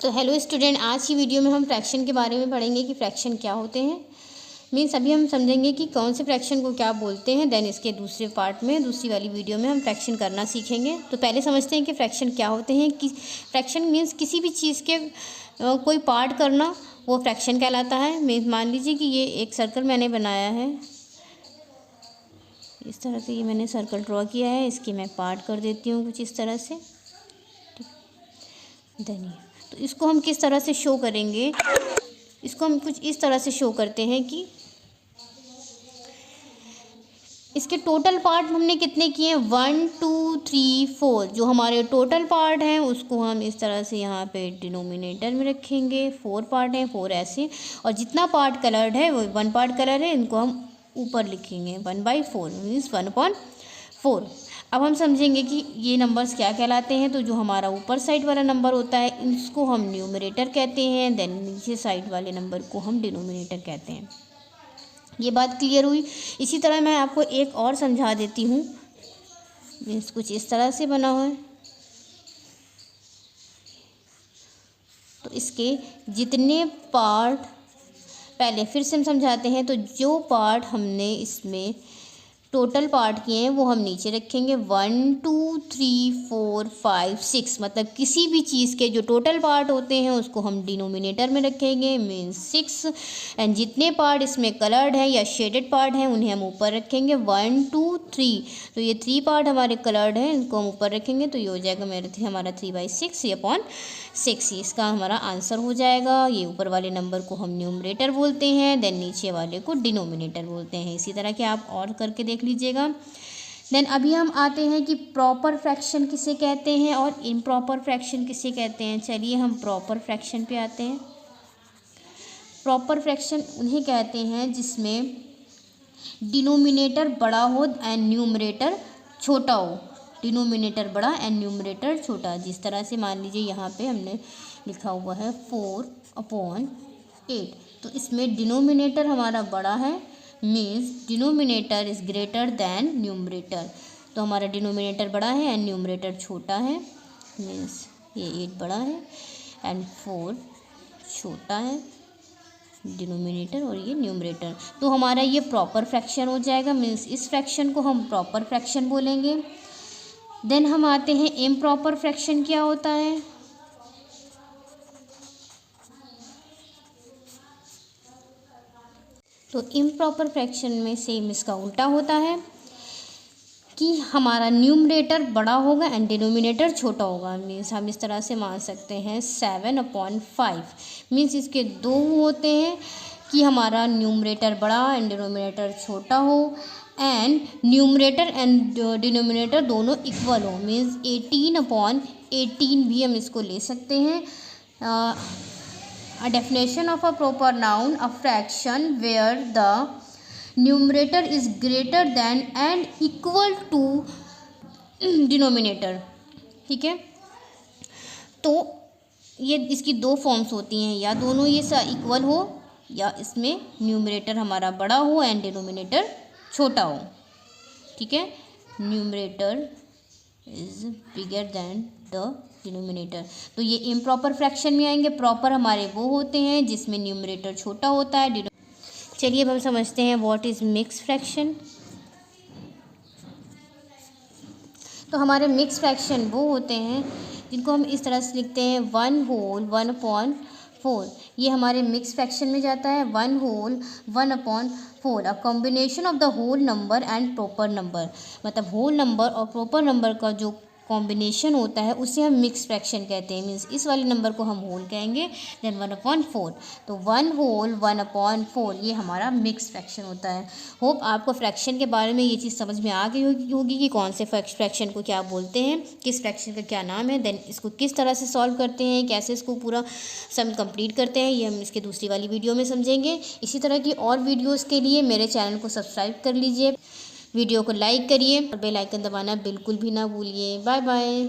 तो hello student, आज की वीडियो में हम फ्रैक्शन के बारे में पढ़ेंगे कि फ्रैक्शन क्या होते हैं। मीन्स अभी हम समझेंगे कि कौन से फ्रैक्शन को क्या बोलते हैं। देन इसके दूसरे पार्ट में, दूसरी वाली वीडियो में हम फ्रैक्शन करना सीखेंगे। तो पहले समझते हैं कि फ्रैक्शन क्या होते हैं। कि फ्रैक्शन मीन्स किसी भी चीज़ के कोई पार्ट करना, वो फ्रैक्शन कहलाता है। मीन्स मान लीजिए कि ये एक सर्कल मैंने बनाया है, इस तरह से ये मैंने सर्कल ड्रॉ किया है, इसकी मैं पार्ट कर देती हूँ कुछ इस तरह से। देन तो इसको हम किस तरह से शो करेंगे, इसको हम कुछ इस तरह से शो करते हैं कि इसके टोटल पार्ट हमने कितने किए हैं, 1 2 3 4। जो हमारे टोटल पार्ट हैं उसको हम इस तरह से यहाँ पे डिनोमिनेटर में रखेंगे। 4 पार्ट हैं, 4 ऐसे, और जितना पार्ट कलर्ड है वो 1 पार्ट कलर है, इनको हम ऊपर लिखेंगे 1/4 मीन्स 1/4। अब हम समझेंगे कि ये नंबर्स क्या कहलाते हैं। तो जो हमारा ऊपर साइड वाला नंबर होता है इसको हम न्यूमरेटर कहते हैं। देन नीचे साइड वाले नंबर को हम डिनोमिनेटर कहते हैं। ये बात क्लियर हुई। इसी तरह मैं आपको एक और समझा देती हूँ। मीन्स कुछ इस तरह से बना हुआ है। तो इसके जितने पार्ट, पहले फिर से हम समझाते हैं। तो जो पार्ट हमने इसमें टोटल पार्ट किए हैं वो हम नीचे रखेंगे 1 2 3 4 5 6। मतलब किसी भी चीज़ के जो टोटल पार्ट होते हैं उसको हम डिनोमिनेटर में रखेंगे मीन्स 6। एंड जितने पार्ट इसमें कलर्ड हैं या शेडेड पार्ट हैं उन्हें हम ऊपर रखेंगे 1 2 3। तो ये 3 पार्ट हमारे कलर्ड हैं, इनको हम ऊपर रखेंगे तो ये हो जाएगा हमारा 3/6 ये अपॉन 6। इसका हमारा आंसर हो जाएगा। ये ऊपर वाले नंबर को हम न्यूमरेटर बोलते हैं, देन नीचे वाले को डिनोमिनेटर बोलते हैं। इसी तरह के आप और करके देख लीजिएगा। देन अभी हम आते हैं कि प्रॉपर फ्रैक्शन किसे कहते हैं और इम्प्रॉपर फ्रैक्शन किसे कहते हैं। चलिए हम प्रॉपर फ्रैक्शन पे आते हैं। प्रॉपर फ्रैक्शन उन्हें कहते हैं जिसमें डिनोमिनेटर बड़ा हो एंड न्यूमरेटर छोटा हो। डिनोमिनेटर बड़ा एंड न्यूमरेटर छोटा। जिस तरह से मान लीजिए यहाँ पे हमने लिखा हुआ है 4/8। तो इसमें डिनोमिनेटर हमारा बड़ा है means denominator is greater than numerator. तो हमारा डिनोमिनेटर बड़ा है एंड न्यूमरेटर छोटा है मीन्स ये 8 बड़ा है एंड 4 छोटा है, डिनोमिनेटर और ये न्यूमरेटर। तो हमारा ये प्रॉपर फ्रैक्शन हो जाएगा मीन्स इस फ्रैक्शन को हम प्रॉपर फ्रैक्शन बोलेंगे। देन हम आते हैं इम्प्रॉपर फ्रैक्शन क्या होता है। तो इम्प्रॉपर फ्रैक्शन में सेम इसका उल्टा होता है कि हमारा न्यूमरेटर बड़ा होगा एंड डिनोमिनेटर छोटा होगा। मीन्स हम इस तरह से मान सकते हैं 7/5। मीन्स इसके दो होते हैं कि हमारा न्यूमरेटर बड़ा एंड डिनोमिनेटर छोटा हो एंड न्यूमरेटर एंड डिनोमिनेटर दोनों इक्वल हो। मीन्स 18/18 भी हम इसको ले सकते हैं। A definition of a proper noun, a fraction where the numerator is greater than and equal to denominator। ठीक है, तो ये इसकी दो फॉर्म्स होती हैं, या दोनों ये इक्वल हो या इसमें न्यूमरेटर हमारा बड़ा हो एंड डिनोमिनेटर छोटा हो। ठीक है, numerator is bigger than the denominator. तो ये इम्प्रॉपर फ्रैक्शन में आएंगे। प्रॉपर हमारे वो होते हैं जिसमें न्यूमरेटर छोटा होता है। चलिए अब हम समझते हैं व्हाट इज़ मिक्स फ्रैक्शन। तो हमारे मिक्स फ्रैक्शन वो होते हैं जिनको हम इस तरह से लिखते हैं 1/4। ये हमारे मिक्स फ्रैक्शन में जाता है 1/4। A combination of the whole number and proper number. मतलब होल नंबर और प्रॉपर नंबर का जो कॉम्बिनेशन होता है उसे हम मिक्स फ्रैक्शन कहते हैं। मीन्स इस वाले नंबर को हम होल कहेंगे देन 1/4। तो 1 होल 1/4 ये हमारा मिक्स फ्रैक्शन होता है। होप आपको फ्रैक्शन के बारे में ये चीज़ समझ में आ गई होगी कि कौन से फ्रैक्शन को क्या बोलते हैं, किस फ्रैक्शन का क्या नाम है, देन इसको किस तरह से सॉल्व करते हैं, कैसे इसको पूरा सम कंप्लीट करते हैं, ये हम इसके दूसरी वाली वीडियो में समझेंगे। इसी तरह की और वीडियोज़ के लिए मेरे चैनल को सब्सक्राइब कर लीजिए, वीडियो को लाइक करिए और बेल आइकन दबाना बिल्कुल भी ना भूलिए। Bye bye.